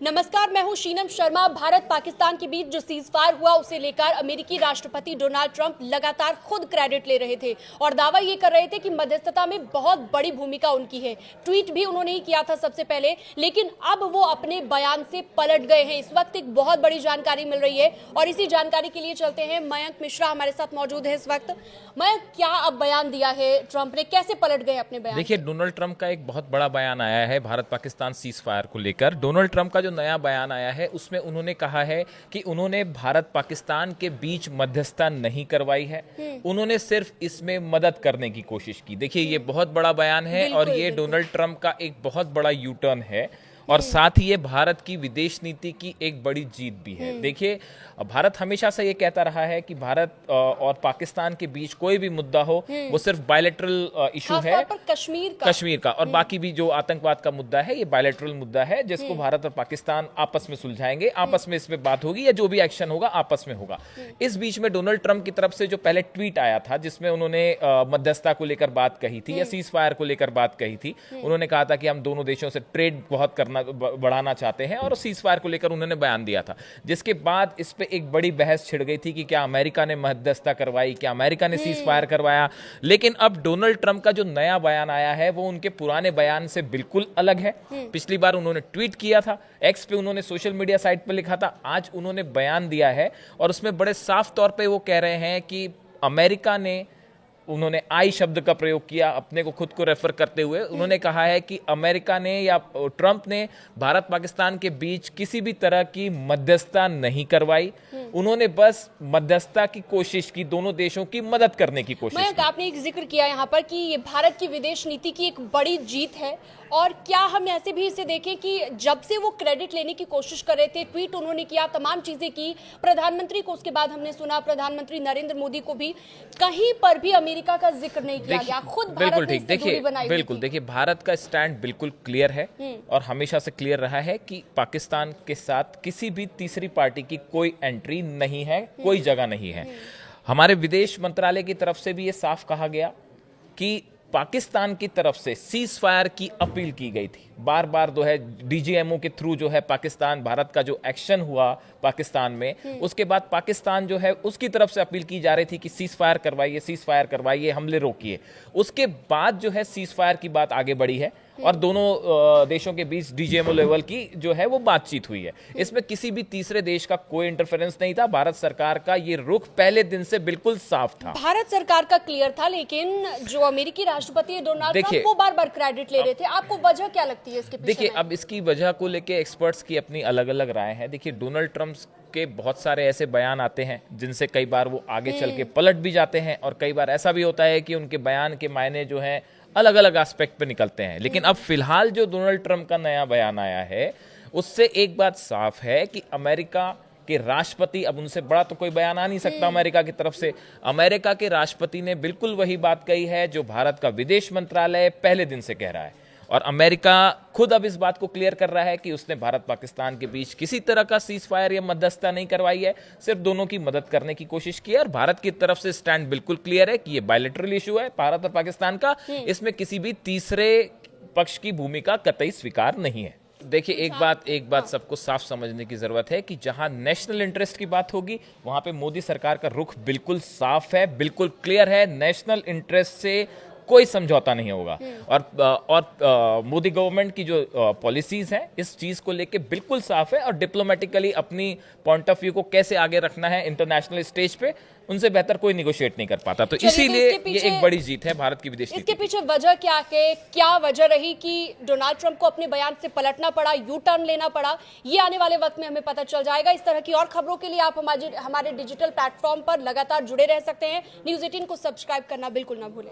नमस्कार, मैं हूं शीनम शर्मा। भारत पाकिस्तान के बीच जो सीज फायर हुआ उसे लेकर अमेरिकी राष्ट्रपति डोनाल्ड ट्रंप लगातार खुद क्रेडिट ले रहे थे और दावा ये कर रहे थे कि मध्यस्थता में बहुत बड़ी भूमिका उनकी है। ट्वीट भी उन्होंने ही किया था सबसे पहले, लेकिन अब वो अपने बयान से पलट गए हैं। इस वक्त एक बहुत बड़ी जानकारी मिल रही है और इसी जानकारी के लिए चलते हैं। मयंक मिश्रा हमारे साथ मौजूद है इस वक्त। मयंक, क्या अब बयान दिया है ट्रंप ने, कैसे पलट गए अपने बयान? देखिए, डोनाल्ड ट्रंप का एक बहुत बड़ा बयान आया है भारत पाकिस्तान सीज फायर को लेकर। डोनाल्ड ट्रंप का जो नया बयान आया है उसमें उन्होंने कहा है कि उन्होंने भारत पाकिस्तान के बीच मध्यस्थता नहीं करवाई है, उन्होंने सिर्फ इसमें मदद करने की कोशिश की। देखिए, ये बहुत बड़ा बयान है और ये डोनाल्ड ट्रंप का एक बहुत बड़ा यू टर्न है और साथ ही ये भारत की विदेश नीति की एक बड़ी जीत भी है। देखिए, भारत हमेशा से ये कहता रहा है कि भारत और पाकिस्तान के बीच कोई भी मुद्दा हो वो सिर्फ बायलैटरल इशू है, कश्मीर का और बाकी भी जो आतंकवाद का मुद्दा है ये बायलैटरल मुद्दा है जिसको भारत और पाकिस्तान आपस में सुलझाएंगे, आपस में इसमें बात होगी या जो भी एक्शन होगा आपस में होगा। इस बीच में डोनाल्ड ट्रंप की तरफ से जो पहले ट्वीट आया था जिसमें उन्होंने मध्यस्थता को लेकर बात कही थी या सीज फायर को लेकर बात कही थी, उन्होंने कहा था कि हम दोनों देशों से ट्रेड बहुत बढ़ाना चाहते हैं और सीज फायर को लेकर उन्होंने बयान दिया था, जिसके बाद इस पे एक बड़ी बहस छिड़ गई थी कि क्या अमेरिका ने मध्यस्थता करवाई, क्या अमेरिका ने सीज फायर करवाया। लेकिन अब डोनाल्ड ट्रंप का जो नया बयान आया है वो उनके पुराने बयान से बिल्कुल अलग है। पिछली बार उन्होंने ट्वीट किया था, एक्स पे उन्होंने सोशल मीडिया साइट पे लिखा था, आज उन्होंने बयान दिया है और उसमें बड़े साफ तौर पे वो कह रहे हैं कि अमेरिका ने, उन्होंने आई शब्द का प्रयोग किया अपने को खुद को रेफर करते हुए। उन्होंने कहा है कि अमेरिका ने या ट्रंप ने भारत पाकिस्तान के बीच किसी भी तरह की मध्यस्थता नहीं करवाई, उन्होंने बस मध्यस्थता की कोशिश की, दोनों देशों की मदद करने की कोशिश की। आपने एक जिक्र किया यहाँ पर कि ये भारत की विदेश नीति की एक बड़ी जीत है, और क्या हम ऐसे भी इसे देखें कि जब से वो क्रेडिट लेने की कोशिश कर रहे थे, ट्वीट उन्होंने किया, तमाम चीजें की, प्रधानमंत्री को उसके बाद हमने सुना प्रधानमंत्री नरेंद्र मोदी को भी कहीं पर भी अमेरिका का जिक्र नहीं किया गया। खुद बिल्कुल ठीक, देखिए बिल्कुल, देखिए भारत का स्टैंड बिल्कुल क्लियर है और हमेशा से क्लियर रहा है कि पाकिस्तान के साथ किसी भी तीसरी पार्टी की कोई एंट्री नहीं है, कोई जगह नहीं है। हमारे विदेश मंत्रालय की तरफ से भी ये साफ कहा गया कि पाकिस्तान की तरफ से सीज फायर की अपील की गई थी, बार बार जो है डीजीएमओ के थ्रू जो है पाकिस्तान, भारत का जो एक्शन हुआ पाकिस्तान में, उसके बाद पाकिस्तान जो है उसकी तरफ से अपील की जा रही थी कि सीज फायर करवाइए, हमले रोकिए। उसके बाद जो है सीज फायर की बात आगे बढ़ी है और दोनों देशों के बीच डीजीएमओ लेवल की जो है वो बातचीत हुई है। इसमें किसी भी तीसरे देश का कोई इंटरफेरेंस नहीं था। भारत सरकार का ये रुख पहले दिन से बिल्कुल साफ था, भारत सरकार का क्लियर था। लेकिन जो अमेरिकी राष्ट्रपति डोनाल्ड ट्रंप वो बार बार क्रेडिट ले रहे थे, आपको वजह क्या लगती है इसके पीछे? देखिए, अब इसकी वजह को लेके एक्सपर्ट्स की अपनी अलग अलग राय है। देखिए, डोनाल्ड ट्रंप के बहुत सारे ऐसे बयान आते हैं जिनसे कई बार वो आगे चल के पलट भी जाते हैं और कई बार ऐसा भी होता है कि उनके बयान के मायने जो हैं अलग अलग एस्पेक्ट पे निकलते हैं। लेकिन अब फिलहाल जो डोनाल्ड ट्रंप का नया बयान आया है उससे एक बात साफ है कि अमेरिका के राष्ट्रपति, अब उनसे बड़ा तो कोई बयान आ नहीं सकता अमेरिका की तरफ से, अमेरिका के राष्ट्रपति ने बिल्कुल वही बात कही है जो भारत का विदेश मंत्रालय पहले दिन से कह रहा है और अमेरिका खुद अब इस बात को क्लियर कर रहा है कि उसने भारत पाकिस्तान के बीच किसी तरह का सीज फायर या मध्यस्थता नहीं करवाई है, सिर्फ दोनों की मदद करने की कोशिश की है। और भारत की तरफ से स्टैंड बिल्कुल क्लियर है कि ये बायलैटरल इशू है भारत और पाकिस्तान का, इसमें किसी भी तीसरे पक्ष की भूमिका कतई स्वीकार नहीं है। देखिए, एक बात सबको साफ समझने की जरूरत है कि जहां नेशनल इंटरेस्ट की बात होगी वहां पे मोदी सरकार का रुख बिल्कुल साफ है, बिल्कुल क्लियर है। नेशनल इंटरेस्ट से कोई समझौता नहीं होगा और मोदी गवर्नमेंट की जो पॉलिसीज हैं इस चीज को लेके बिल्कुल साफ है और डिप्लोमेटिकली अपनी पॉइंट ऑफ व्यू को कैसे आगे रखना है इंटरनेशनल स्टेज पे, उनसे बेहतर कोई निगोशिएट नहीं कर पाता। तो इसीलिए ये एक बड़ी जीत है भारत की विदेश नीति। इसके पीछे वजह क्या वजह रही कि डोनाल्ड ट्रंप को अपने बयान से पलटना पड़ा, यू टर्न लेना पड़ा? ये आने वाले वक्त में हमें पता चल जाएगा। इस तरह की और खबरों के लिए आप हमारे डिजिटल प्लेटफॉर्म पर लगातार जुड़े रह सकते हैं। न्यूज़ 18 को सब्सक्राइब करना बिल्कुल ना भूलें।